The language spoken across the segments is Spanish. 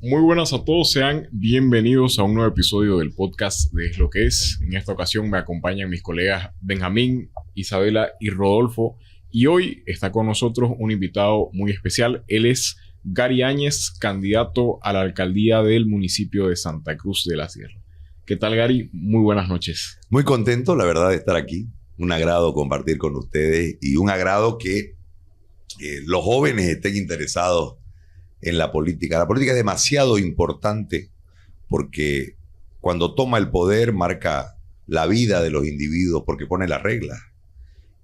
Muy buenas a todos, sean bienvenidos a un nuevo episodio del podcast de Es lo que es. En esta ocasión me acompañan mis colegas Benjamín, Isabela y Rodolfo. Y hoy está con nosotros un invitado muy especial. Él es Gary Áñez, candidato a la alcaldía del municipio de Santa Cruz de la Sierra. ¿Qué tal, Gary? Muy buenas noches. Muy contento, la verdad, de estar aquí. Un agrado compartir con ustedes y un agrado que los jóvenes estén interesados en la política. La política es demasiado importante porque cuando toma el poder marca la vida de los individuos porque pone las reglas.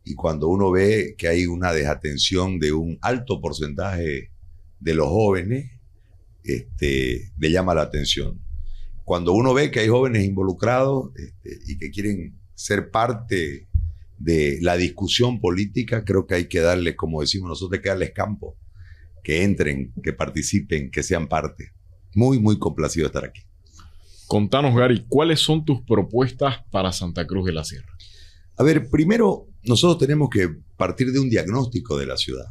Y cuando uno ve que hay una desatención de un alto porcentaje de los jóvenes, le llama la atención. Cuando uno ve que hay jóvenes involucrados y que quieren ser parte de la discusión política, creo que hay que darles, como decimos nosotros, hay que darles campo, que entren, que participen, que sean parte. Muy, muy complacido de estar aquí. Contanos, Gary, ¿cuáles son tus propuestas para Santa Cruz de la Sierra? A ver, primero, nosotros tenemos que partir de un diagnóstico de la ciudad.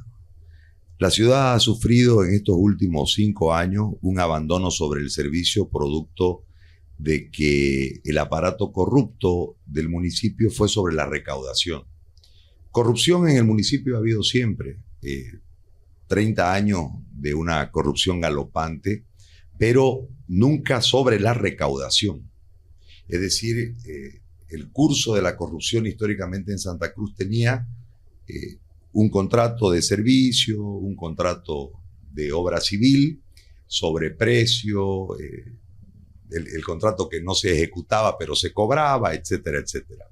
La ciudad ha sufrido en estos últimos 5 años un abandono sobre el servicio producto de que el aparato corrupto del municipio fue sobre la recaudación. Corrupción en el municipio ha habido siempre. 30 años de una corrupción galopante, pero nunca sobre la recaudación. Es decir, el curso de la corrupción históricamente en Santa Cruz tenía un contrato de servicio, un contrato de obra civil, sobreprecio, el contrato que no se ejecutaba pero se cobraba, etcétera, etcétera.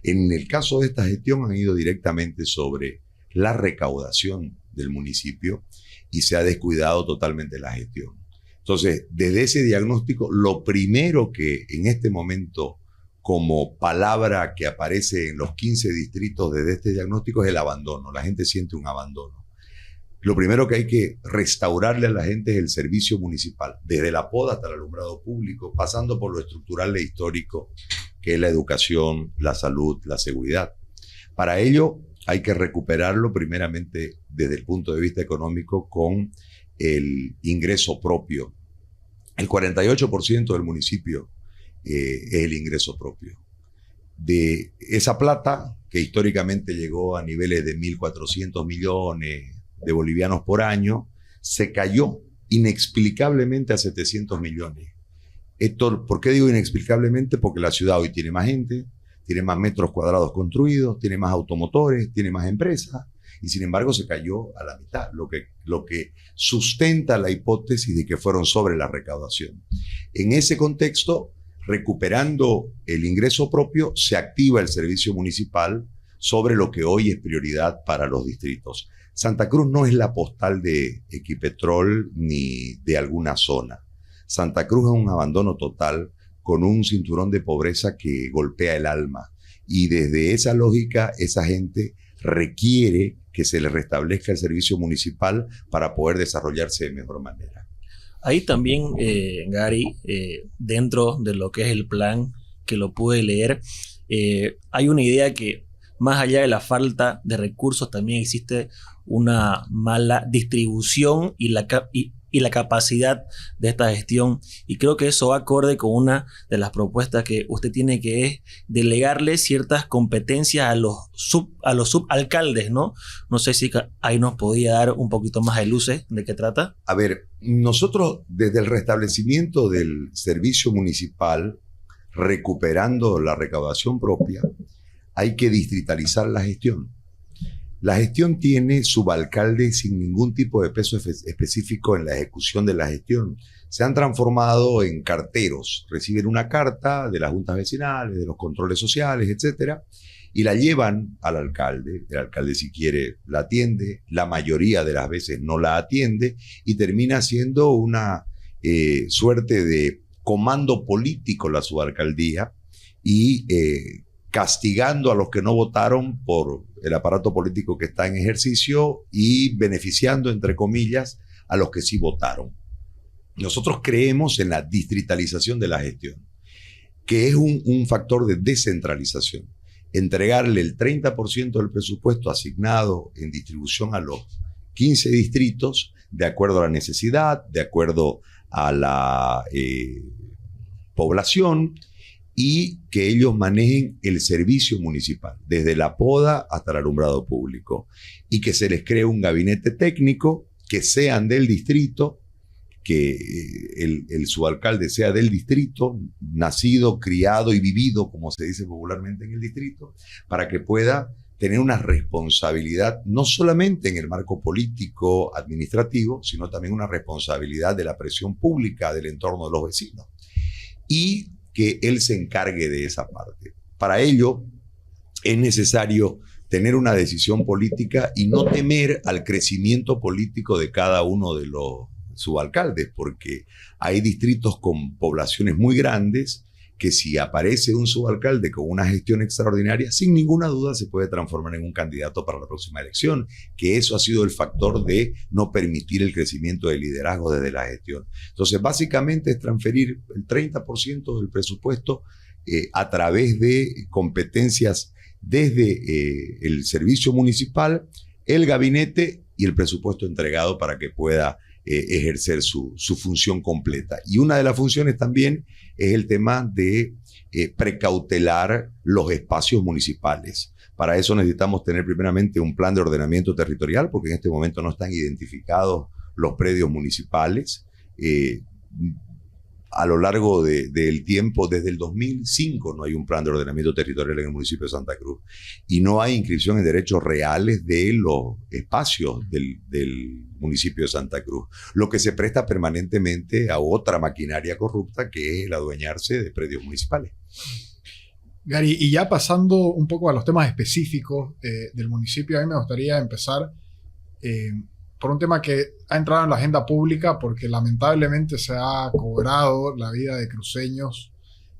En el caso de esta gestión han ido directamente sobre la recaudación del municipio y se ha descuidado totalmente la gestión. Entonces, desde ese diagnóstico, lo primero que en este momento, como palabra que aparece en los 15 distritos desde este diagnóstico, es el abandono. La gente siente un abandono. Lo primero que hay que restaurarle a la gente es el servicio municipal, desde la poda hasta el alumbrado público, pasando por lo estructural e histórico, que es la educación, la salud, la seguridad. Para ello, hay que recuperarlo primeramente desde el punto de vista económico con el ingreso propio. El 48% del municipio es el ingreso propio. De esa plata, que históricamente llegó a niveles de 1.400 millones de bolivianos por año, se cayó inexplicablemente a 700 millones. Esto, ¿por qué digo inexplicablemente? Porque la ciudad hoy tiene más gente, tiene más metros cuadrados construidos, tiene más automotores, tiene más empresas, y sin embargo se cayó a la mitad, lo que sustenta la hipótesis de que fueron sobre la recaudación. En ese contexto, recuperando el ingreso propio, se activa el servicio municipal sobre lo que hoy es prioridad para los distritos. Santa Cruz no es la postal de Equipetrol ni de alguna zona. Santa Cruz es un abandono total, con un cinturón de pobreza que golpea el alma. Y desde esa lógica, esa gente requiere que se le restablezca el servicio municipal para poder desarrollarse de mejor manera. Ahí también, Gary, dentro de lo que es el plan, que lo pude leer, hay una idea que más allá de la falta de recursos también existe una mala distribución y la capacidad de esta gestión, y creo que eso va acorde con una de las propuestas que usted tiene, que es delegarle ciertas competencias a los subalcaldes, ¿no? No sé si ahí nos podía dar un poquito más de luces de qué trata. A ver, nosotros desde el restablecimiento del servicio municipal, recuperando la recaudación propia, hay que distritalizar la gestión. La gestión tiene subalcaldes sin ningún tipo de peso específico en la ejecución de la gestión. Se han transformado en carteros. Reciben una carta de las juntas vecinales, de los controles sociales, etcétera, y la llevan al alcalde. El alcalde, si quiere, la atiende. La mayoría de las veces no la atiende y termina siendo una suerte de comando político la subalcaldía y castigando a los que no votaron por el aparato político que está en ejercicio y beneficiando, entre comillas, a los que sí votaron. Nosotros creemos en la distritalización de la gestión, que es un factor de descentralización. Entregarle el 30% del presupuesto asignado en distribución a los 15 distritos, de acuerdo a la necesidad, de acuerdo a la población y que ellos manejen el servicio municipal, desde la poda hasta el alumbrado público, y que se les cree un gabinete técnico, que sean del distrito, que el subalcalde sea del distrito, nacido, criado y vivido, como se dice popularmente en el distrito, para que pueda tener una responsabilidad no solamente en el marco político, administrativo, sino también una responsabilidad de la presión pública del entorno de los vecinos. Y que él se encargue de esa parte. Para ello es necesario tener una decisión política y no temer al crecimiento político de cada uno de los subalcaldes, porque hay distritos con poblaciones muy grandes que si aparece un subalcalde con una gestión extraordinaria, sin ninguna duda se puede transformar en un candidato para la próxima elección, que eso ha sido el factor de no permitir el crecimiento del liderazgo desde la gestión. Entonces, básicamente es transferir el 30% del presupuesto a través de competencias desde el servicio municipal, el gabinete y el presupuesto entregado para que pueda ejercer su función completa. Y una de las funciones también es el tema de precautelar los espacios municipales. Para eso necesitamos tener primeramente un plan de ordenamiento territorial, porque en este momento no están identificados los predios municipales. A lo largo del tiempo, desde el 2005, no hay un plan de ordenamiento territorial en el municipio de Santa Cruz. Y no hay inscripción en derechos reales de los espacios del municipio de Santa Cruz, lo que se presta permanentemente a otra maquinaria corrupta, que es el adueñarse de predios municipales. Gary, y ya pasando un poco a los temas específicos del municipio, a mí me gustaría empezar por un tema que ha entrado en la agenda pública porque lamentablemente se ha cobrado la vida de cruceños,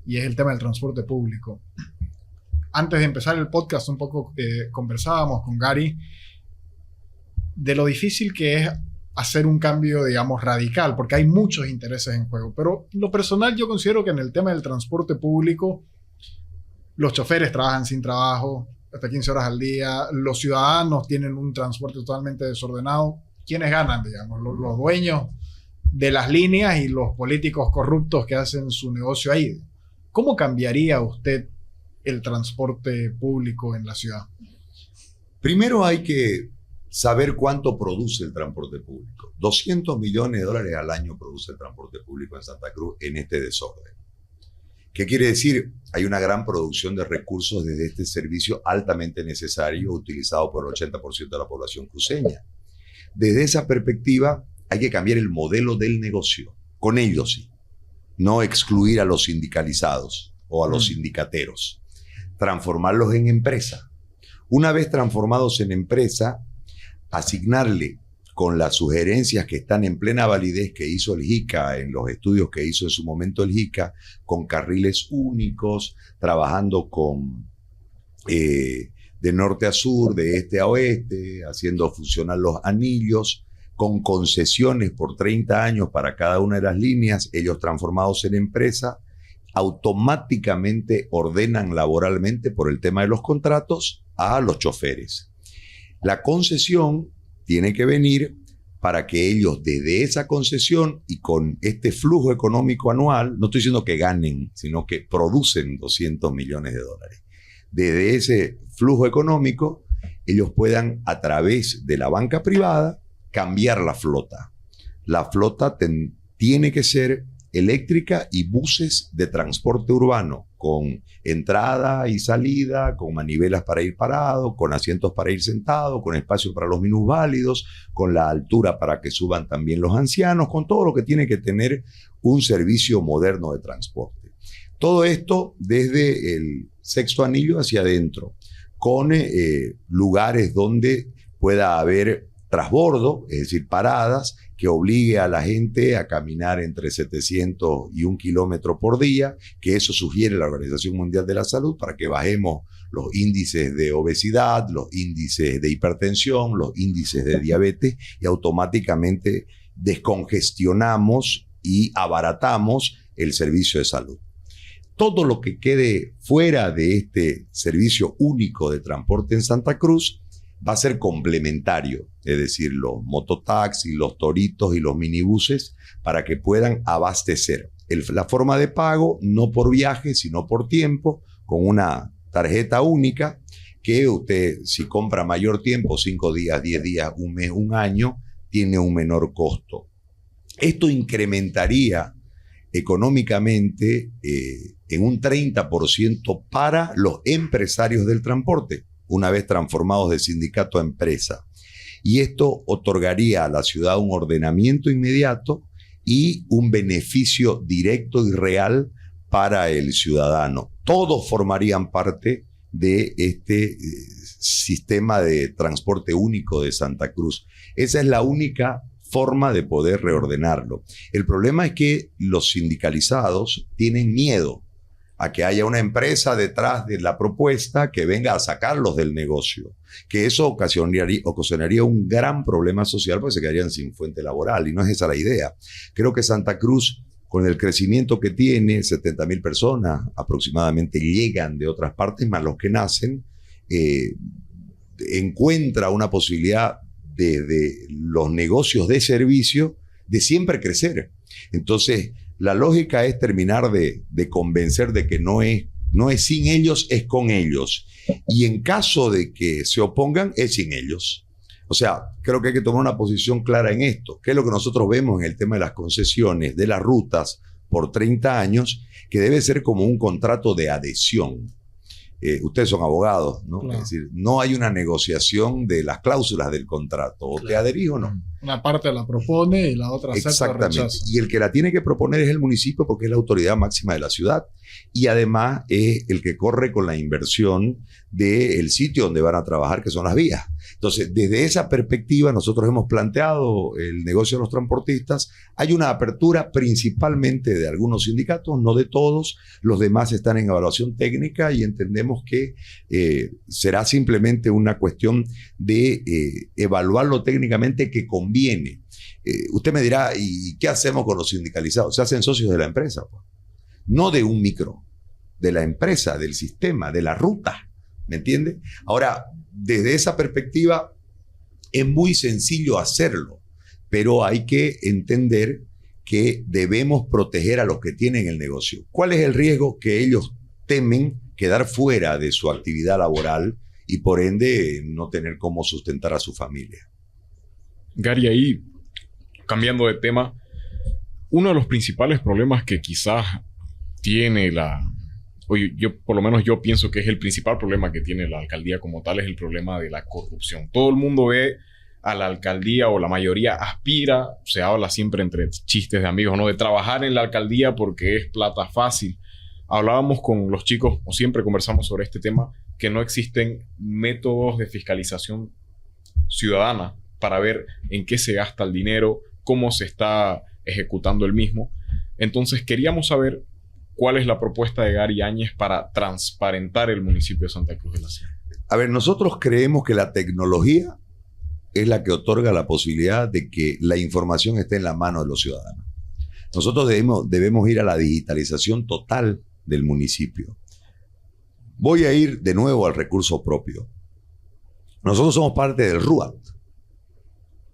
y es el tema del transporte público. Antes de empezar el podcast un poco conversábamos con Gary de lo difícil que es hacer un cambio, digamos, radical, porque hay muchos intereses en juego. Pero lo personal yo considero que en el tema del transporte público los choferes trabajan sin trabajo hasta 15 horas al día, los ciudadanos tienen un transporte totalmente desordenado. ¿Quiénes ganan, digamos? Los dueños de las líneas y los políticos corruptos que hacen su negocio ahí. ¿Cómo cambiaría usted el transporte público en la ciudad? Primero hay que saber cuánto produce el transporte público. 200 millones de dólares al año produce el transporte público en Santa Cruz en este desorden. ¿Qué quiere decir? Hay una gran producción de recursos desde este servicio altamente necesario, utilizado por el 80% de la población cruceña. Desde esa perspectiva, hay que cambiar el modelo del negocio. Con ellos sí. No excluir a los sindicalizados o a los sindicateros. Transformarlos en empresa. Una vez transformados en empresa, asignarle con las sugerencias que están en plena validez que hizo el JICA, en los estudios que hizo en su momento el JICA, con carriles únicos, trabajando con de norte a sur, de este a oeste, haciendo funcionar los anillos, con concesiones por 30 años para cada una de las líneas, ellos transformados en empresa, automáticamente ordenan laboralmente por el tema de los contratos a los choferes. La concesión tiene que venir para que ellos desde esa concesión y con este flujo económico anual, no estoy diciendo que ganen, sino que producen 200 millones de dólares. Desde ese flujo económico, ellos puedan a través de la banca privada cambiar la flota. La flota tiene que ser eléctrica y buses de transporte urbano con entrada y salida, con manivelas para ir parado, con asientos para ir sentado, con espacio para los minusválidos, con la altura para que suban también los ancianos, con todo lo que tiene que tener un servicio moderno de transporte. Todo esto desde el sexto anillo hacia adentro, con lugares donde pueda haber transbordo, es decir, paradas, que obligue a la gente a caminar entre 700 y 1 kilómetro por día, que eso sugiere la Organización Mundial de la Salud para que bajemos los índices de obesidad, los índices de hipertensión, los índices de diabetes, y automáticamente descongestionamos y abaratamos el servicio de salud. Todo lo que quede fuera de este servicio único de transporte en Santa Cruz va a ser complementario, es decir, los mototaxis, los toritos y los minibuses, para que puedan abastecer la forma de pago, no por viaje, sino por tiempo, con una tarjeta única que usted, si compra mayor tiempo, 5 días, 10 días, un mes, un año, tiene un menor costo. Esto incrementaría económicamente en un 30% para los empresarios del transporte, una vez transformados de sindicato a empresa. Y esto otorgaría a la ciudad un ordenamiento inmediato y un beneficio directo y real para el ciudadano. Todos formarían parte de este sistema de transporte único de Santa Cruz. Esa es la única forma de poder reordenarlo. El problema es que los sindicalizados tienen miedo a que haya una empresa detrás de la propuesta que venga a sacarlos del negocio, que eso ocasionaría un gran problema social porque se quedarían sin fuente laboral, y no es esa la idea. Creo que Santa Cruz, con el crecimiento que tiene, 70,000 personas aproximadamente llegan de otras partes, más los que nacen, encuentra una posibilidad de los negocios de servicio de siempre crecer. Entonces, la lógica es terminar de convencer de que no es sin ellos, es con ellos. Y en caso de que se opongan, es sin ellos. O sea, creo que hay que tomar una posición clara en esto, que es lo que nosotros vemos en el tema de las concesiones, de las rutas por 30 años, que debe ser como un contrato de adhesión. Ustedes son abogados, ¿no? Claro. Es decir, no hay una negociación de las cláusulas del contrato, o te adherís o no. Una parte la propone y la otra acepta o Exactamente. rechaza. Y el que la tiene que proponer es el municipio porque es la autoridad máxima de la ciudad. Y además es el que corre con la inversión del sitio donde van a trabajar, que son las vías. Entonces, desde esa perspectiva, nosotros hemos planteado el negocio de los transportistas. Hay una apertura principalmente de algunos sindicatos, no de todos. Los demás están en evaluación técnica y entendemos que será simplemente una cuestión de evaluarlo técnicamente que conviene. Usted me dirá, ¿y qué hacemos con los sindicalizados? Se hacen socios de la empresa, pues. No de un micro, de la empresa, del sistema, de la ruta, ¿me entiende? Ahora, desde esa perspectiva, es muy sencillo hacerlo, pero hay que entender que debemos proteger a los que tienen el negocio. ¿Cuál es el riesgo? Que ellos temen quedar fuera de su actividad laboral y por ende no tener cómo sustentar a su familia. Gary, ahí, cambiando de tema, uno de los principales problemas que quizás tiene por lo menos yo pienso que es el principal problema que tiene la alcaldía como tal, es el problema de la corrupción. Todo el mundo ve a la alcaldía, o la mayoría aspira, se habla siempre entre chistes de amigos, ¿no?, de trabajar en la alcaldía porque es plata fácil. Hablábamos con los chicos, o siempre conversamos sobre este tema, que no existen métodos de fiscalización ciudadana para ver en qué se gasta el dinero, cómo se está ejecutando el mismo. Entonces queríamos saber cuál es la propuesta de Gary Áñez para transparentar el municipio de Santa Cruz de la Sierra. A ver, nosotros creemos que la tecnología es la que otorga la posibilidad de que la información esté en la mano de los ciudadanos. Nosotros debemos ir a la digitalización total del municipio. Voy a ir de nuevo al recurso propio. Nosotros somos parte del RUAT.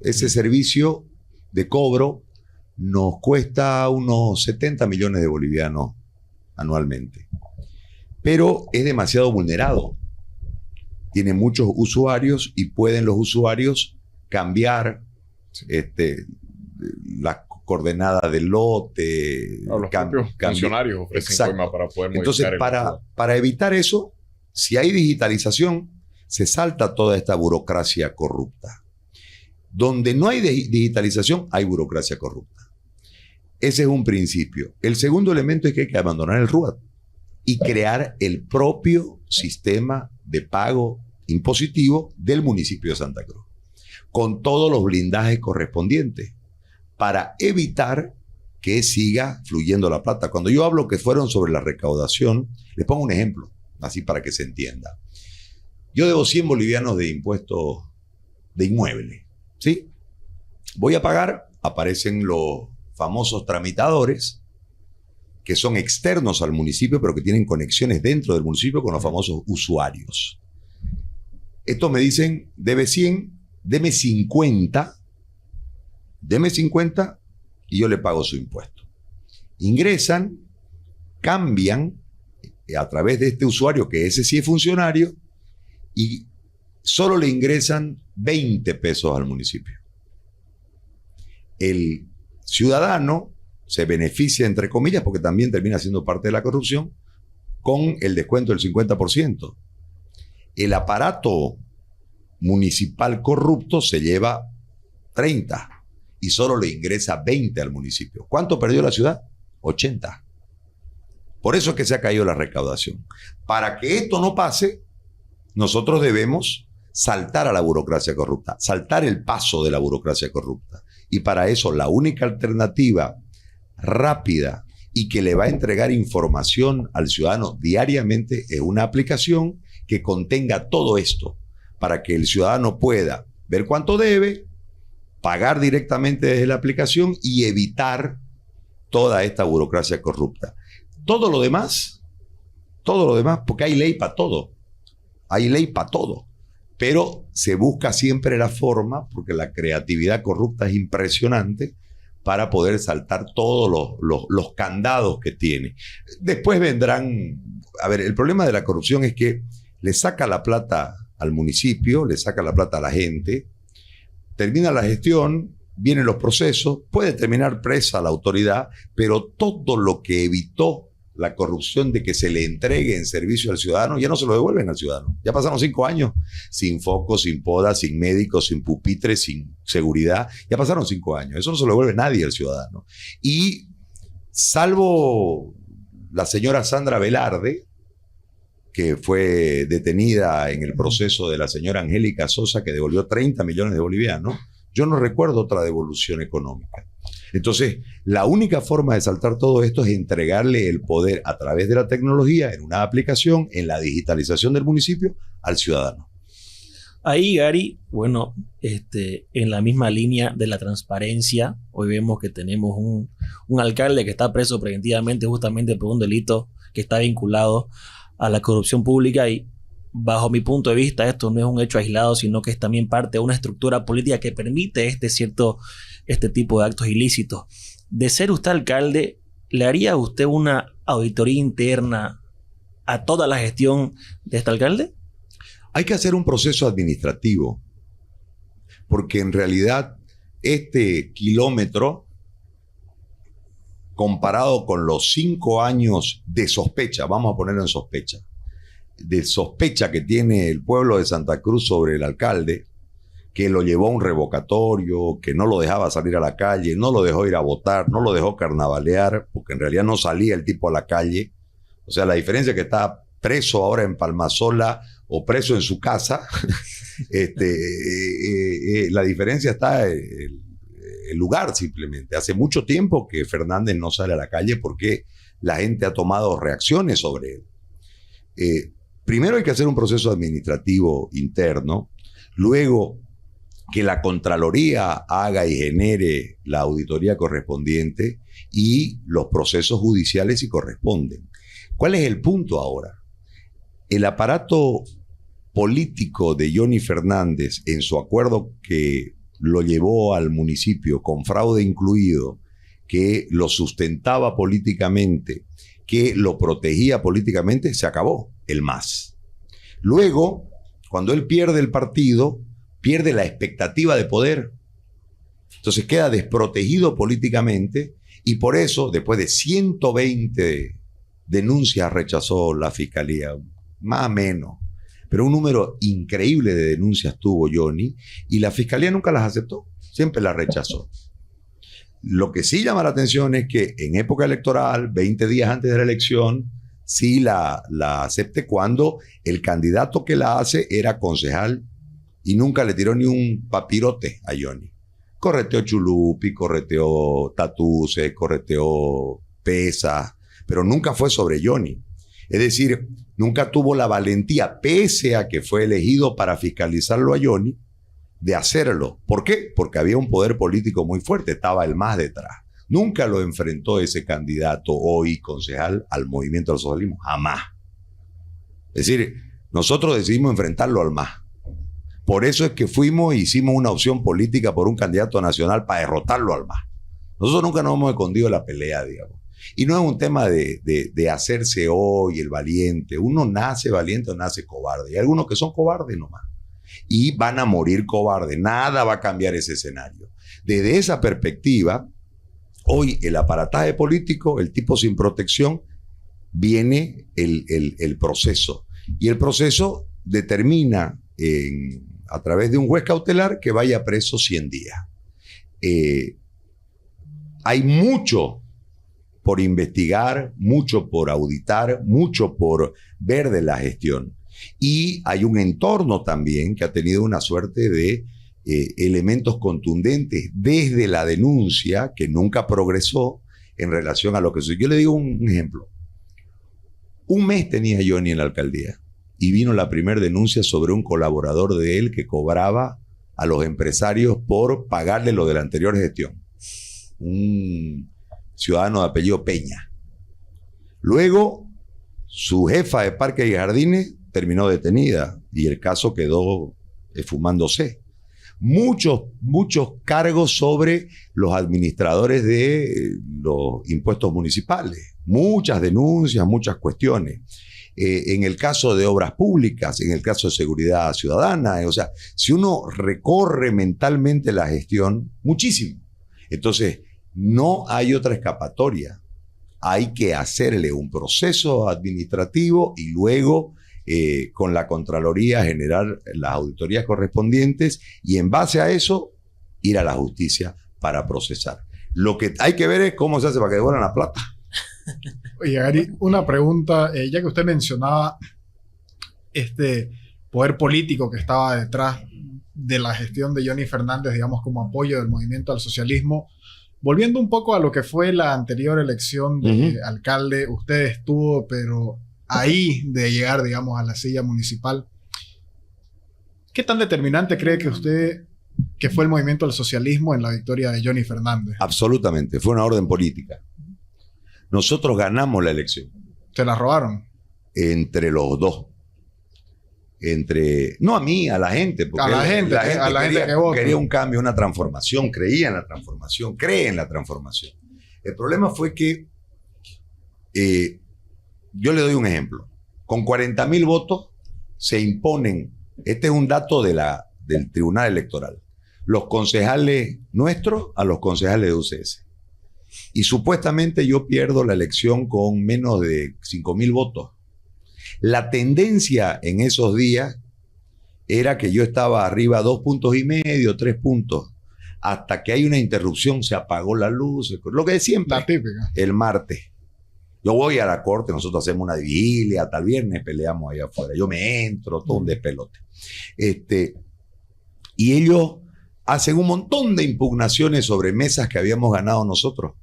Ese servicio de cobro nos cuesta unos 70 millones de bolivianos anualmente. Pero es demasiado vulnerado. Tiene muchos usuarios y pueden los usuarios cambiar las coordenadas del lote. Los propios funcionarios ofrecen coima para poder modificar. Entonces, para evitar eso, si hay digitalización, se salta toda esta burocracia corrupta. Donde no hay digitalización, hay burocracia corrupta. Ese es un principio. El segundo elemento es que hay que abandonar el RUAT y crear el propio sistema de pago impositivo del municipio de Santa Cruz, con todos los blindajes correspondientes, para evitar que siga fluyendo la plata. Cuando yo hablo que fueron sobre la recaudación, les pongo un ejemplo, así para que se entienda. Yo debo 100 bolivianos de impuestos de inmueble, ¿sí? Voy a pagar, aparecen los famosos tramitadores, que son externos al municipio, pero que tienen conexiones dentro del municipio con los famosos usuarios. Estos me dicen, debe 100, deme 50 y yo le pago su impuesto. Ingresan, cambian a través de este usuario, que ese sí es funcionario, y solo le ingresan 20 pesos al municipio. El ciudadano se beneficia, entre comillas, porque también termina siendo parte de la corrupción, con el descuento del 50%. El aparato municipal corrupto se lleva 30 y solo le ingresa 20 al municipio. ¿Cuánto perdió la ciudad? 80. Por eso es que se ha caído la recaudación. Para que esto no pase, nosotros debemos saltar a la burocracia corrupta, saltar el paso de la burocracia corrupta. Y para eso la única alternativa rápida y que le va a entregar información al ciudadano diariamente es una aplicación que contenga todo esto, para que el ciudadano pueda ver cuánto debe, pagar directamente desde la aplicación y evitar toda esta burocracia corrupta. Todo lo demás, porque hay ley para todo, pero se busca siempre la forma, porque la creatividad corrupta es impresionante, para poder saltar todos los candados que tiene. Después vendrán, a ver, el problema de la corrupción es que le saca la plata al municipio, le saca la plata a la gente, termina la gestión, vienen los procesos, puede terminar presa la autoridad, pero todo lo que evitó la corrupción de que se le entregue en servicio al ciudadano, ya no se lo devuelven al ciudadano. Ya pasaron 5 años sin foco, sin poda, sin médicos, sin pupitres, sin seguridad. Ya pasaron 5 años. Eso no se lo devuelve nadie al ciudadano. Y salvo la señora Sandra Velarde, que fue detenida en el proceso de la señora Angélica Sosa, que devolvió 30 millones de bolivianos, yo no recuerdo otra devolución económica. Entonces, la única forma de saltar todo esto es entregarle el poder a través de la tecnología, en una aplicación, en la digitalización del municipio, al ciudadano. Ahí, Gary, bueno, en la misma línea de la transparencia, hoy vemos que tenemos un alcalde que está preso preventivamente justamente por un delito que está vinculado a la corrupción pública y, bajo mi punto de vista, esto no es un hecho aislado, sino que es también parte de una estructura política que permite este tipo de actos ilícitos. De ser usted alcalde, ¿le haría usted una auditoría interna a toda la gestión de este alcalde? Hay que hacer un proceso administrativo, porque en realidad este kilómetro, comparado con los 5 años de sospecha, vamos a ponerlo en sospecha, de sospecha que tiene el pueblo de Santa Cruz sobre el alcalde, que lo llevó a un revocatorio, que no lo dejaba salir a la calle, no lo dejó ir a votar, no lo dejó carnavalear, porque en realidad no salía el tipo a la calle. O sea, la diferencia es que está preso ahora en Palmasola o preso en su casa. La diferencia está en el lugar, simplemente. Hace mucho tiempo que Fernández no sale a la calle porque la gente ha tomado reacciones sobre él. Primero hay que hacer un proceso administrativo interno, luego que la Contraloría haga y genere la auditoría correspondiente y los procesos judiciales si corresponden. ¿Cuál es el punto ahora? El aparato político de Johnny Fernández, en su acuerdo que lo llevó al municipio con fraude incluido, que lo sustentaba políticamente, que lo protegía políticamente, se acabó el MAS. Luego, cuando él pierde el partido, pierde la expectativa de poder. Entonces queda desprotegido políticamente y por eso, después de 120 denuncias, rechazó la fiscalía, más o menos. Pero un número increíble de denuncias tuvo Johnny y la fiscalía nunca las aceptó, siempre las rechazó. Lo que sí llama la atención es que en época electoral, 20 días antes de la elección, sí la acepte cuando el candidato que la hace era concejal y nunca le tiró ni un papirote a Johnny. Correteó Chulupi, correteó Tatuse, correteó Pesa, pero nunca fue sobre Johnny. Es decir, nunca tuvo la valentía, pese a que fue elegido para fiscalizarlo a Johnny, de hacerlo. ¿Por qué? Porque había un poder político muy fuerte, estaba el MAS detrás. Nunca lo enfrentó ese candidato hoy concejal al movimiento del socialismo, jamás. Es decir, nosotros decidimos enfrentarlo al MAS. Por eso es que fuimos e hicimos una opción política por un candidato nacional para derrotarlo al MAS. Nosotros nunca nos hemos escondido la pelea, digamos. Y no es un tema de hacerse hoy el valiente. Uno nace valiente o nace cobarde. Hay algunos que son cobardes nomás. Y van a morir cobardes. Nada va a cambiar ese escenario. Desde esa perspectiva, hoy el aparataje político, el tipo sin protección, viene el proceso. Y el proceso determina a través de un juez cautelar que vaya preso 100 días. Hay mucho por investigar, mucho por auditar, mucho por ver de la gestión. Y hay un entorno también que ha tenido una suerte de elementos contundentes desde la denuncia que nunca progresó en relación a lo que sucedió. Yo le digo un ejemplo. Un mes tenía Johnny en la alcaldía y vino la primera denuncia sobre un colaborador de él que cobraba a los empresarios por pagarle lo de la anterior gestión. Un ciudadano de apellido Peña. Luego, su jefa de Parques y Jardines terminó detenida y el caso quedó esfumándose. Muchos cargos sobre los administradores de los impuestos municipales. Muchas denuncias, muchas cuestiones. En el caso de obras públicas, en el caso de seguridad ciudadana. O sea, si uno recorre mentalmente la gestión, muchísimo. Entonces, no hay otra escapatoria. Hay que hacerle un proceso administrativo y luego con la Contraloría generar las auditorías correspondientes y en base a eso ir a la justicia para procesar. Lo que hay que ver es cómo se hace para que devuelvan la plata. Oye, Gary, una pregunta, ya que usted mencionaba este poder político que estaba detrás de la gestión de Johnny Fernández, digamos, como apoyo del movimiento al socialismo. Volviendo un poco a lo que fue la anterior elección de alcalde, usted estuvo, pero ahí de llegar, digamos, a la silla municipal. ¿Qué tan determinante cree que usted que fue el movimiento al socialismo en la victoria de Johnny Fernández? Absolutamente, fue una orden política. Nosotros ganamos la elección. ¿Se la robaron? Entre los dos. No a mí, a la gente. Porque a la gente que vota. Quería un cambio, una transformación, creía en la transformación, cree en la transformación. El problema fue que, yo le doy un ejemplo, con 40,000 votos se imponen, este es un dato del Tribunal Electoral, los concejales nuestros a los concejales de UCS. Y supuestamente yo pierdo la elección con menos de 5,000 votos. La tendencia en esos días era que yo estaba arriba 2,5 puntos, 3 puntos, hasta que hay una interrupción, se apagó la luz, lo que siempre. La típica. El martes. Yo voy a la corte, nosotros hacemos una vigilia, hasta el viernes peleamos allá afuera. Yo me entro, todo un despelote. Y ellos hacen un montón de impugnaciones sobre mesas que habíamos ganado nosotros.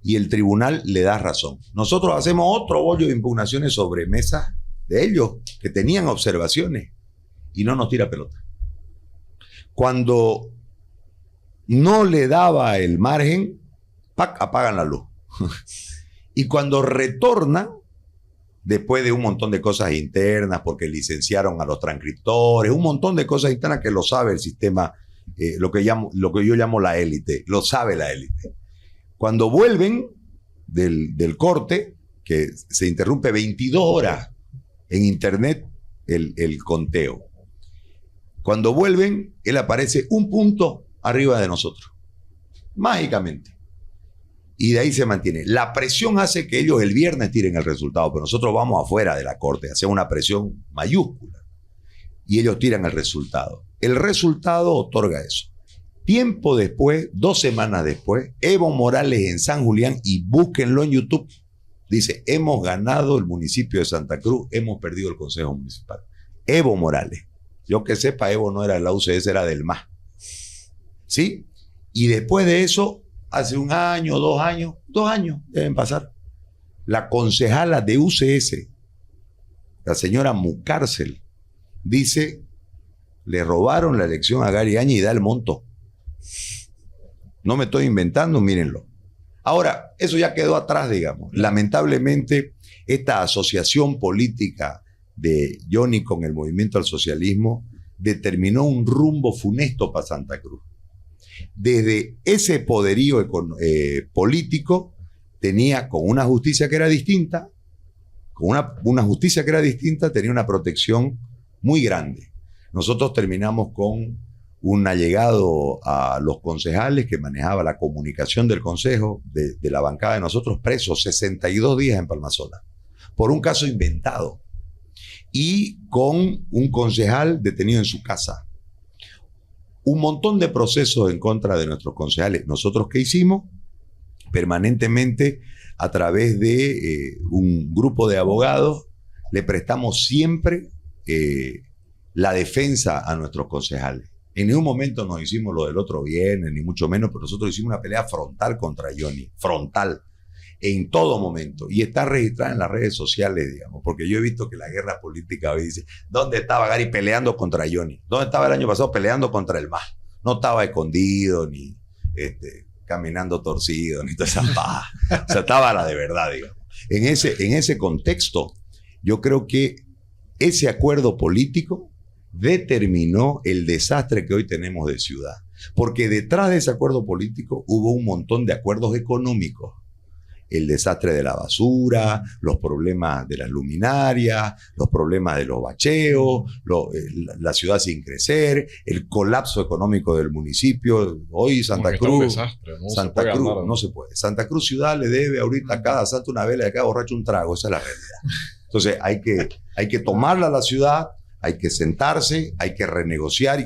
Y el tribunal le da razón. Nosotros hacemos otro bollo de impugnaciones sobre mesas de ellos, que tenían observaciones, y no nos tira pelota. Cuando no le daba el margen, ¡pac!, apagan la luz. Y cuando retorna, después de un montón de cosas internas, porque licenciaron a los transcriptores, un montón de cosas internas que lo sabe el sistema, lo que yo llamo la élite, lo sabe la élite. Cuando vuelven del corte, que se interrumpe 22 horas en internet el conteo. Cuando vuelven, él aparece un punto arriba de nosotros. Mágicamente. Y de ahí se mantiene. La presión hace que ellos el viernes tiren el resultado, pero nosotros vamos afuera de la corte, hacemos una presión mayúscula. Y ellos tiran el resultado. El resultado otorga eso. Tiempo después, 2 semanas después, Evo Morales en San Julián, y búsquenlo en YouTube, dice: hemos ganado el municipio de Santa Cruz, hemos perdido el consejo municipal. Evo Morales. Yo que sepa, Evo no era de la UCS, era del MAS. ¿Sí? Y después de eso, hace 1 año, 2 años, 2 años deben pasar, la concejala de UCS, la señora Mucárcel, dice: le robaron la elección a Gary Áñez y da el monto. No me estoy inventando, mírenlo. Ahora, eso ya quedó atrás, digamos. Lamentablemente, esta asociación política de Johnny con el movimiento al socialismo determinó un rumbo funesto para Santa Cruz. Desde ese poderío político, tenía con una justicia que era distinta, tenía una protección muy grande. Nosotros terminamos con un allegado a los concejales que manejaba la comunicación del consejo, de la bancada de nosotros, preso 62 días en Palmasola, por un caso inventado, y con un concejal detenido en su casa. Un montón de procesos en contra de nuestros concejales. ¿Nosotros qué hicimos? Permanentemente, a través de un grupo de abogados, le prestamos siempre la defensa a nuestros concejales. En ningún momento nos hicimos lo del otro viernes, ni mucho menos, pero nosotros hicimos una pelea frontal contra Johnny, frontal, en todo momento. Y está registrada en las redes sociales, digamos, porque yo he visto que la guerra política hoy dice, ¿dónde estaba Gary peleando contra Johnny? ¿Dónde estaba el año pasado peleando contra el MAS? No estaba escondido, ni caminando torcido, ni toda esa paja. O sea, estaba la de verdad, digamos. En ese contexto, yo creo que ese acuerdo político determinó el desastre que hoy tenemos de ciudad. Porque detrás de ese acuerdo político hubo un montón de acuerdos económicos. El desastre de la basura, los problemas de las luminarias, los problemas de los bacheos, la ciudad sin crecer, el colapso económico del municipio. Hoy Santa Cruz, no se puede. Santa Cruz ciudad le debe ahorita a cada santo una vela y a cada borracho un trago. Esa es la realidad. Entonces hay que tomarla a la ciudad, hay que sentarse, hay que renegociar y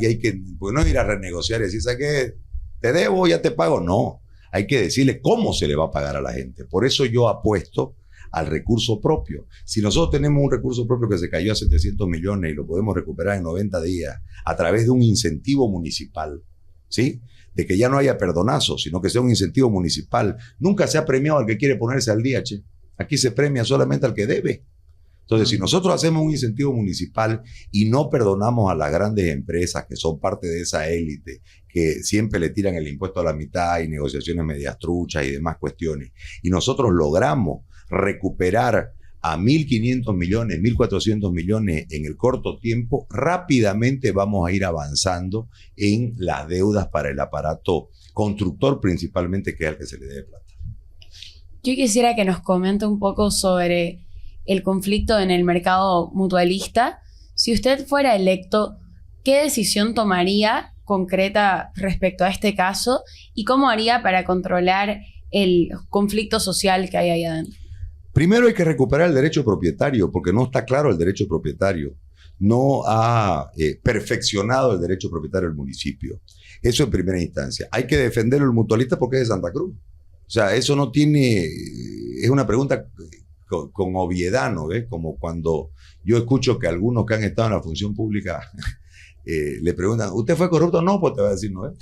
porque no ir a renegociar y decir, ¿sabes qué? Te debo, ya te pago. No. Hay que decirle cómo se le va a pagar a la gente. Por eso yo apuesto al recurso propio. Si nosotros tenemos un recurso propio que se cayó a 700 millones y lo podemos recuperar en 90 días a través de un incentivo municipal, ¿sí? De que ya no haya perdonazos, sino que sea un incentivo municipal. Nunca se ha premiado al que quiere ponerse al día, che. Aquí se premia solamente al que debe. Entonces, si nosotros hacemos un incentivo municipal y no perdonamos a las grandes empresas que son parte de esa élite, que siempre le tiran el impuesto a la mitad y negociaciones medias truchas y demás cuestiones, y nosotros logramos recuperar a 1.500 millones, 1.400 millones en el corto tiempo, rápidamente vamos a ir avanzando en las deudas para el aparato constructor principalmente, que es al que se le debe plata. Yo quisiera que nos comente un poco sobre el conflicto en el mercado mutualista. Si usted fuera electo, ¿qué decisión tomaría concreta respecto a este caso y cómo haría para controlar el conflicto social que hay ahí adentro? Primero hay que recuperar el derecho propietario, porque no está claro el derecho propietario. No ha perfeccionado el derecho propietario del municipio. Eso en primera instancia. Hay que defenderlo el mutualista porque es de Santa Cruz. O sea, eso no tiene... Es una pregunta con obviedad, ¿no? ¿Ves? Como cuando yo escucho que algunos que han estado en la función pública le preguntan, ¿usted fue corrupto? No, pues te va a decir, ¿no? O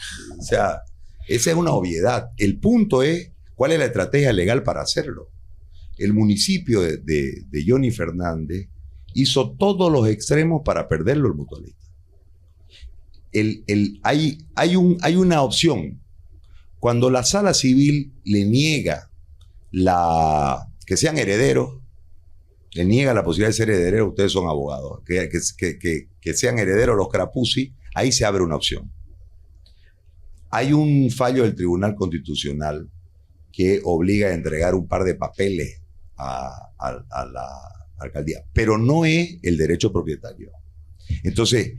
sea, esa es una obviedad. El punto es, ¿cuál es la estrategia legal para hacerlo? El municipio de Johnny Fernández hizo todos los extremos para perderlo el mutualista. Hay una opción. Cuando la sala civil le niega que sean herederos, le niega la posibilidad de ser herederos, ustedes son abogados, que sean herederos los Crapuzzi, ahí se abre una opción. Hay un fallo del Tribunal Constitucional que obliga a entregar un par de papeles a la alcaldía, pero no es el derecho propietario. Entonces,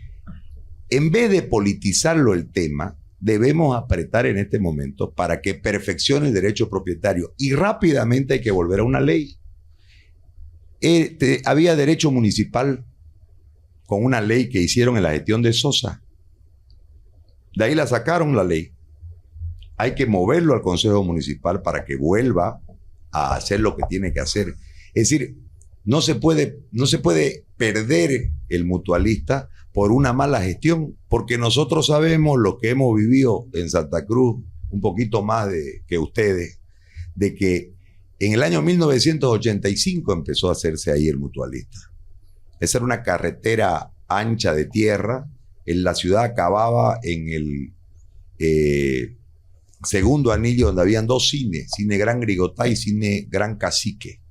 en vez de politizarlo el tema, debemos apretar en este momento para que perfeccione el derecho propietario y rápidamente hay que volver a una ley. Había derecho municipal con una ley que hicieron en la gestión de Sosa. De ahí la sacaron la ley. Hay que moverlo al Consejo Municipal para que vuelva a hacer lo que tiene que hacer. Es decir, no se puede perder el mutualista por una mala gestión, porque nosotros sabemos lo que hemos vivido en Santa Cruz, un poquito más que ustedes, de que en el año 1985 empezó a hacerse ahí el mutualista. Esa era una carretera ancha de tierra, en la ciudad acababa en el segundo anillo donde habían dos cines, Cine Gran Grigotá y Cine Gran Cacique,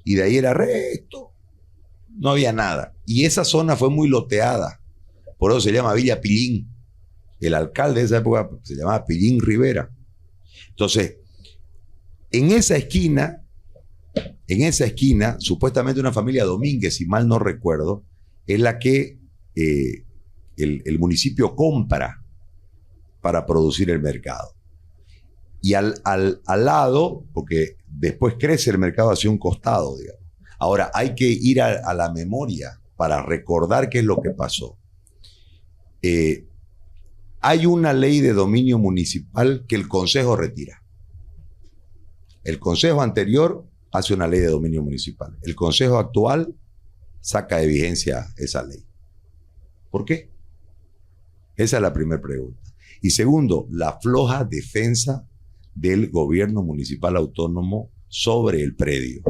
y de ahí era recto, no había nada, y esa zona fue muy loteada Por eso se llama Villa Pillín. El alcalde de esa época se llamaba Pillín Rivera. Entonces, en esa esquina, supuestamente una familia Domínguez, si mal no recuerdo, es la que el municipio compra para producir el mercado. Y al lado, porque después crece el mercado hacia un costado, digamos. Ahora, hay que ir a la memoria para recordar qué es lo que pasó. Hay una ley de dominio municipal que el Consejo retira. El Consejo anterior hace una ley de dominio municipal. El Consejo actual saca de vigencia esa ley. ¿Por qué? Esa es la primera pregunta. Y segundo, la floja defensa del gobierno municipal autónomo sobre el predio.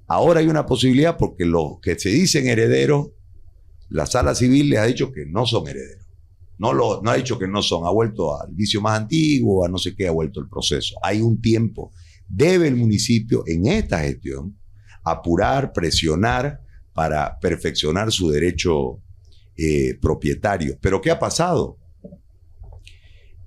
Ahora hay una posibilidad porque los que se dicen herederos, la sala civil les ha dicho que no son herederos. No ha dicho que no son, ha vuelto al vicio más antiguo, a no sé qué, ha vuelto el proceso. Hay un tiempo. Debe el municipio en esta gestión apurar, presionar para perfeccionar su derecho propietario. Pero ¿qué ha pasado?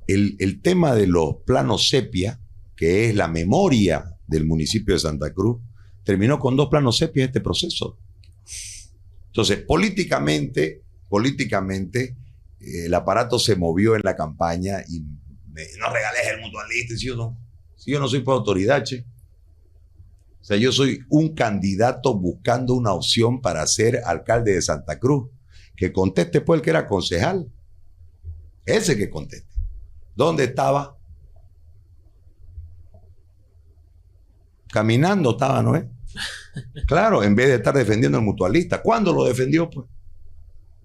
El tema de los planos sepia, que es la memoria del municipio de Santa Cruz, terminó con 2 planos sepia este proceso. Entonces, políticamente, el aparato se movió en la campaña y no regales el mutualista, si yo no soy por autoridad, che. O sea, yo soy un candidato buscando una opción para ser alcalde de Santa Cruz. Que conteste pues el que era concejal. Ese que conteste. ¿Dónde estaba? Caminando estaba, ¿no es? Claro, en vez de estar defendiendo al mutualista. ¿Cuándo lo defendió, pues?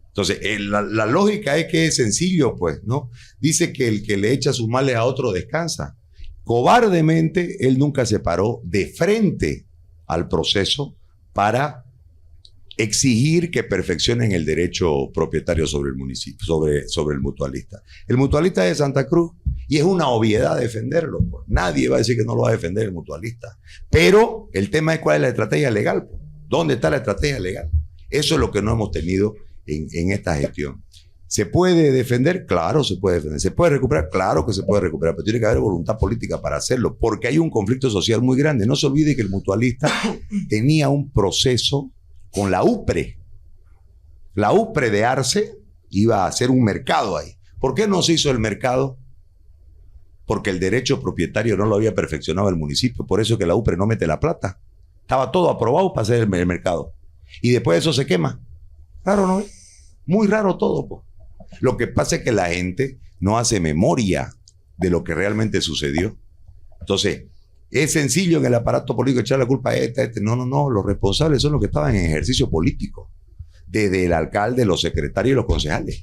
Entonces, la lógica es que es sencillo, pues, ¿no? Dice que el que le echa sus males a otro descansa. Cobardemente, él nunca se paró de frente al proceso para exigir que perfeccionen el derecho propietario sobre el municipio, sobre el mutualista. El mutualista es de Santa Cruz y es una obviedad defenderlo, pues. Nadie va a decir que no lo va a defender el mutualista. Pero el tema es cuál es la estrategia legal, pues. ¿Dónde está la estrategia legal? Eso es lo que no hemos tenido en esta gestión. ¿Se puede defender? Claro, se puede defender. ¿Se puede recuperar? Claro que se puede recuperar, pero tiene que haber voluntad política para hacerlo, porque hay un conflicto social muy grande. No se olvide que el mutualista tenía un proceso con la UPRE. La UPRE de Arce iba a hacer un mercado ahí. ¿Por qué no se hizo el mercado? Porque el derecho propietario no lo había perfeccionado el municipio. Por eso que la UPRE no mete la plata. Estaba todo aprobado para hacer el mercado. Y después eso se quema. Raro, ¿no? Muy raro todo, pues. Lo que pasa es que la gente no hace memoria de lo que realmente sucedió. Entonces, es sencillo en el aparato político echar la culpa a este. No. Los responsables son los que estaban en ejercicio político. Desde el alcalde, los secretarios y los concejales.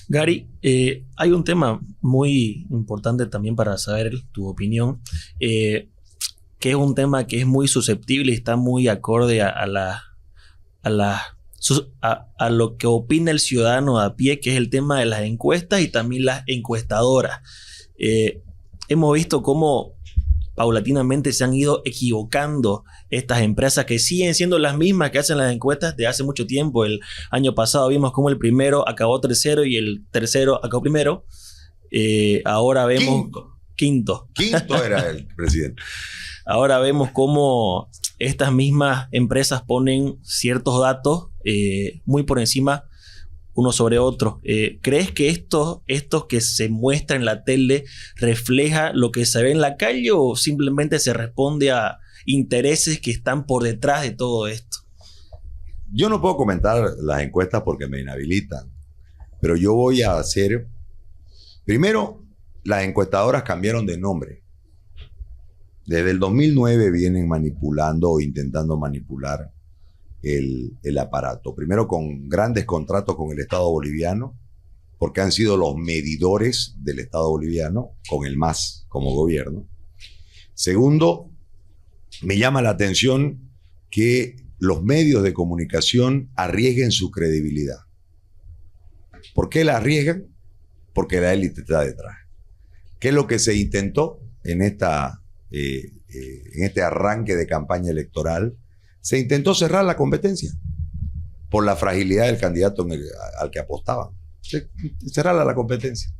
Gary, hay un tema muy importante también para saber tu opinión, que es un tema que es muy susceptible y está muy acorde a lo que opina el ciudadano a pie, que es el tema de las encuestas y también las encuestadoras. Hemos visto cómo paulatinamente se han ido equivocando estas empresas que siguen siendo las mismas que hacen las encuestas de hace mucho tiempo. El año pasado vimos cómo el primero acabó tercero y el tercero acabó primero. Ahora vemos... Quinto era el presidente. Ahora vemos cómo estas mismas empresas ponen ciertos datos muy por encima uno sobre otro. ¿Crees que estos que se muestran en la tele refleja lo que se ve en la calle o simplemente se responde a intereses que están por detrás de todo esto? Yo no puedo comentar las encuestas porque me inhabilitan, pero yo voy a hacer... Primero, las encuestadoras cambiaron de nombre. Desde el 2009 vienen manipulando o intentando manipular el aparato. Primero con grandes contratos con el Estado boliviano, porque han sido los medidores del Estado boliviano, con el MAS como gobierno. Segundo, me llama la atención que los medios de comunicación arriesguen su credibilidad. ¿Por qué la arriesgan? Porque la élite está detrás. ¿Qué es lo que se intentó en este arranque de campaña electoral? Se intentó cerrar la competencia. por la fragilidad del candidato al que apostaban. Cerrarla la competencia.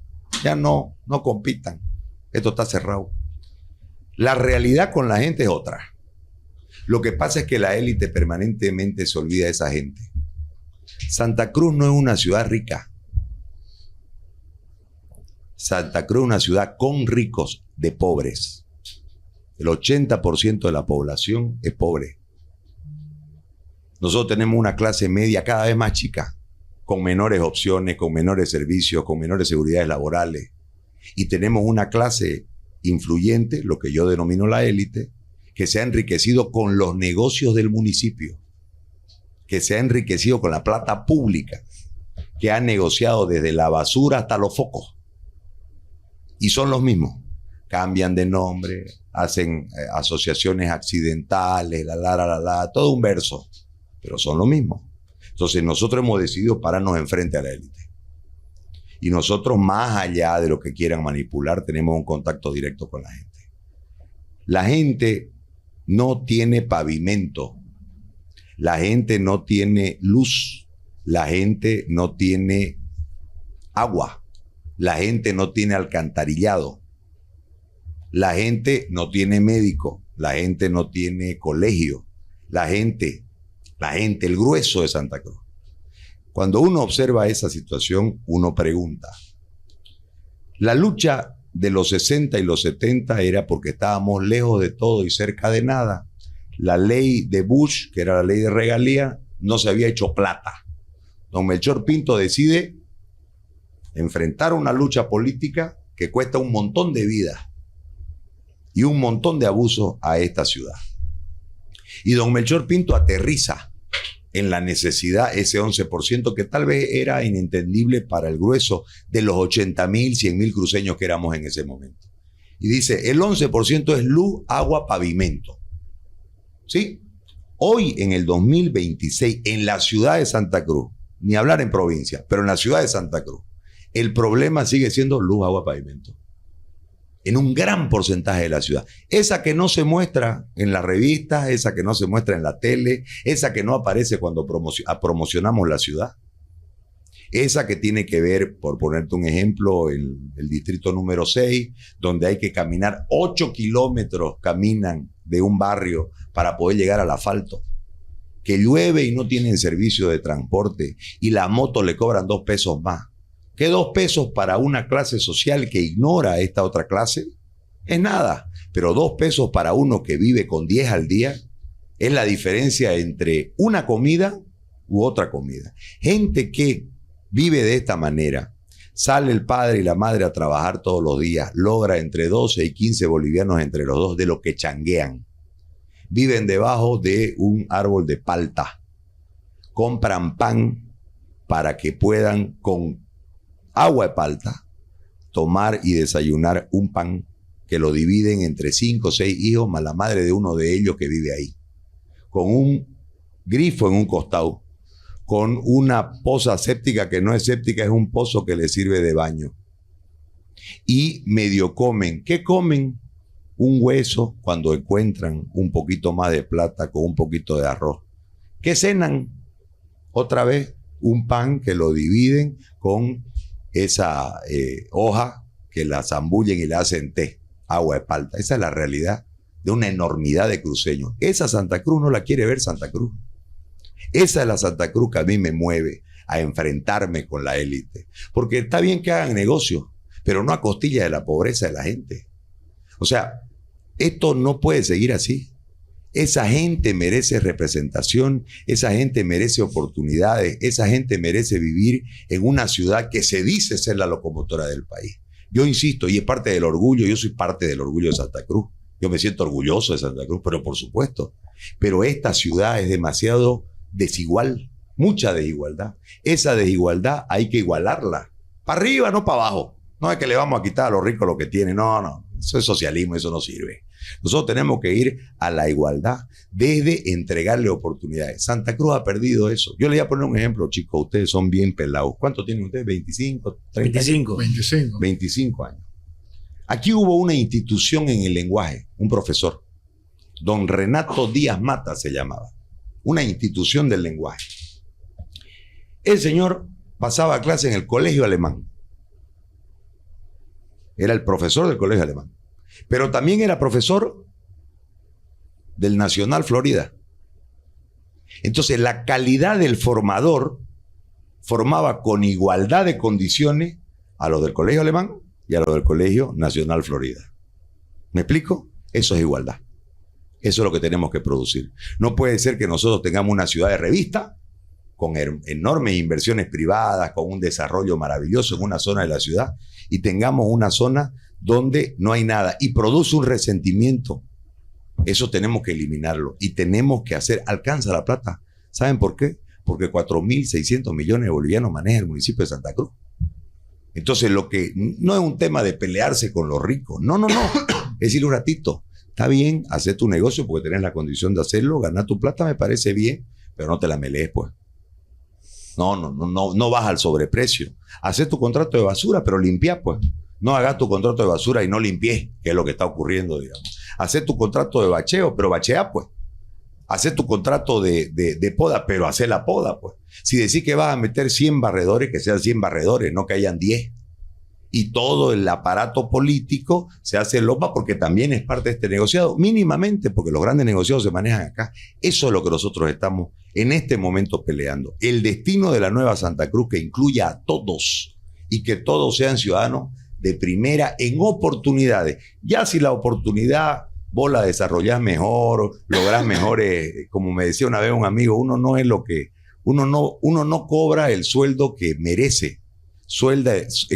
Ya no compitan. Esto está cerrado. La realidad con la gente es otra. Lo que pasa es que la élite permanentemente se olvida de esa gente. Santa Cruz no es una ciudad rica. Santa Cruz es una ciudad con ricos de pobres. El 80% de la población es pobre. Nosotros tenemos una clase media cada vez más chica, con menores opciones, con menores servicios, con menores seguridades laborales. Y tenemos una clase influyente, lo que yo denomino la élite, que se ha enriquecido con los negocios del municipio, que se ha enriquecido con la plata pública, que ha negociado desde la basura hasta los focos. Y son los mismos. Cambian de nombre, hacen asociaciones accidentales, todo un verso. Pero son lo mismo. Entonces nosotros hemos decidido pararnos enfrente a la élite. Y nosotros, más allá de lo que quieran manipular, tenemos un contacto directo con la gente. La gente no tiene pavimento. La gente no tiene luz. La gente no tiene agua. La gente no tiene alcantarillado. La gente no tiene médico. La gente no tiene colegio. La gente, el grueso de Santa Cruz. Cuando uno observa esa situación, uno pregunta. La lucha de los 60 y los 70 era porque estábamos lejos de todo y cerca de nada. La ley de Bush, que era la ley de regalía, no se había hecho plata. Don Melchor Pinto decide enfrentar una lucha política que cuesta un montón de vidas y un montón de abusos a esta ciudad. Y don Melchor Pinto aterriza en la necesidad ese 11% que tal vez era inentendible para el grueso de los 80,000, 100,000 cruceños que éramos en ese momento. Y dice, el 11% es luz, agua, pavimento. ¿Sí? Hoy, en el 2026, en la ciudad de Santa Cruz, ni hablar en provincia, pero en la ciudad de Santa Cruz, el problema sigue siendo luz, agua, pavimento. En un gran porcentaje de la ciudad. Esa que no se muestra en las revistas, esa que no se muestra en la tele, esa que no aparece cuando promocionamos la ciudad. Esa que tiene que ver, por ponerte un ejemplo, en el distrito número 6, donde hay que caminar 8 kilómetros, caminan de un barrio para poder llegar al asfalto. Que llueve y no tienen servicio de transporte y la moto le cobran 2 pesos más. ¿Qué 2 pesos para una clase social que ignora a esta otra clase? Es nada, pero 2 pesos para uno que vive con 10 al día es la diferencia entre una comida u otra comida. Gente que vive de esta manera, sale el padre y la madre a trabajar todos los días, logra entre 12 y 15 bolivianos entre los dos de lo que changuean. Viven debajo de un árbol de palta, compran pan para que puedan con agua de palta, tomar y desayunar un pan que lo dividen entre 5 o 6 hijos, más la madre de uno de ellos que vive ahí. Con un grifo en un costado, con una poza séptica que no es séptica, es un pozo que le sirve de baño. Y medio comen. ¿Qué comen? Un hueso cuando encuentran un poquito más de plata con un poquito de arroz. ¿Qué cenan? Otra vez, un pan que lo dividen con esa hoja que la zambullen y la hacen té, agua de palta. Esa es la realidad de una enormidad de cruceños. Esa Santa Cruz no la quiere ver Santa Cruz. Esa es la Santa Cruz que a mí me mueve a enfrentarme con la élite. Porque está bien que hagan negocio, pero no a costilla de la pobreza de la gente. O sea, esto no puede seguir así. Esa gente merece representación, esa gente merece oportunidades, esa gente merece vivir en una ciudad que se dice ser la locomotora del país. Yo insisto, y es parte del orgullo, yo soy parte del orgullo de Santa Cruz. Yo me siento orgulloso de Santa Cruz, pero por supuesto. Pero esta ciudad es demasiado desigual, mucha desigualdad. Esa desigualdad hay que igualarla. Para arriba, no para abajo. No es que le vamos a quitar a los ricos lo que tienen, no. Eso es socialismo, eso no sirve. Nosotros tenemos que ir a la igualdad desde entregarle oportunidades. Santa Cruz ha perdido eso. Yo le voy a poner un ejemplo, chicos. Ustedes son bien pelados. ¿Cuánto tienen ustedes? ¿25? 30 25. 25 años. Aquí hubo una institución en el lenguaje, un profesor. Don Renato Díaz Mata se llamaba. Una institución del lenguaje. El señor pasaba clase en el colegio alemán. Era el profesor del colegio alemán. Pero también era profesor del Nacional Florida. Entonces, la calidad del formador formaba con igualdad de condiciones a los del colegio alemán y a los del colegio Nacional Florida. ¿Me explico? Eso es igualdad. Eso es lo que tenemos que producir. No puede ser que nosotros tengamos una ciudad de revista con enormes inversiones privadas, con un desarrollo maravilloso en una zona de la ciudad, y tengamos una zona donde no hay nada y produce un resentimiento. Eso tenemos que eliminarlo y tenemos que hacer, alcanza la plata. ¿Saben por qué? Porque 4.600 millones de bolivianos maneja el municipio de Santa Cruz. Entonces, lo que no es un tema de pelearse con los ricos. No. Es decirle un ratito, está bien, hacer tu negocio porque tenés la condición de hacerlo, ganar tu plata me parece bien, pero no te la melees, pues. No vas al sobreprecio. Hacer tu contrato de basura, pero limpia, pues. No hagas tu contrato de basura y no limpies, que es lo que está ocurriendo, digamos. Hacer tu contrato de bacheo, pero bachea, pues. Hacer tu contrato de poda, pero hacer la poda, pues. Si decís que vas a meter 100 barredores, que sean 100 barredores, no que hayan 10. Y todo el aparato político se hace lopa porque también es parte de este negociado, mínimamente, porque los grandes negociados se manejan acá. Eso es lo que nosotros estamos en este momento peleando. El destino de la nueva Santa Cruz que incluya a todos y que todos sean ciudadanos de primera en oportunidades. Ya si la oportunidad vos la desarrollás mejor, lográs mejores, como me decía una vez un amigo, uno no cobra el sueldo que merece.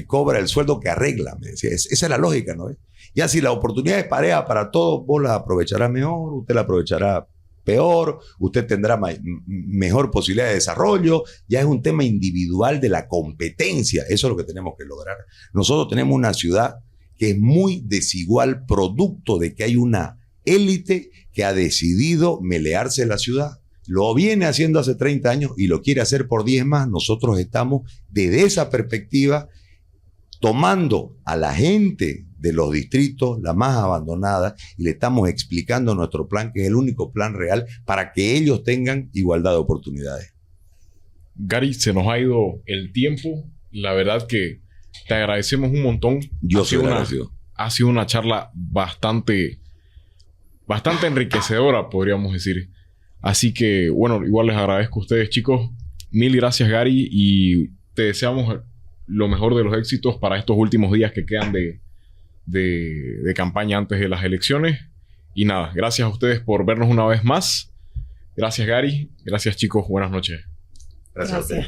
Cobra el sueldo que arregla, me decía. Esa es la lógica, ¿no? Ya si la oportunidad es pareja para todos, vos la aprovecharás mejor, usted la aprovechará peor, usted tendrá mejor posibilidad de desarrollo. Ya es un tema individual de la competencia. Eso es lo que tenemos que lograr. Nosotros tenemos una ciudad que es muy desigual, producto de que hay una élite que ha decidido melearse la ciudad. Lo viene haciendo hace 30 años y lo quiere hacer por 10 más. Nosotros estamos desde esa perspectiva tomando a la gente de los distritos, la más abandonada, y le estamos explicando nuestro plan, que es el único plan real para que ellos tengan igualdad de oportunidades. Gary, se nos ha ido el tiempo. La verdad que te agradecemos un montón. Yo soy agradecido. Ha sido una charla bastante enriquecedora, podríamos decir. Así que, bueno, igual les agradezco a ustedes, chicos. Mil gracias, Gary, y te deseamos lo mejor de los éxitos para estos últimos días que quedan de campaña antes de las elecciones. Y nada, gracias a ustedes por vernos una vez más. Gracias, Gary. Gracias, chicos. Buenas noches. Gracias a ustedes.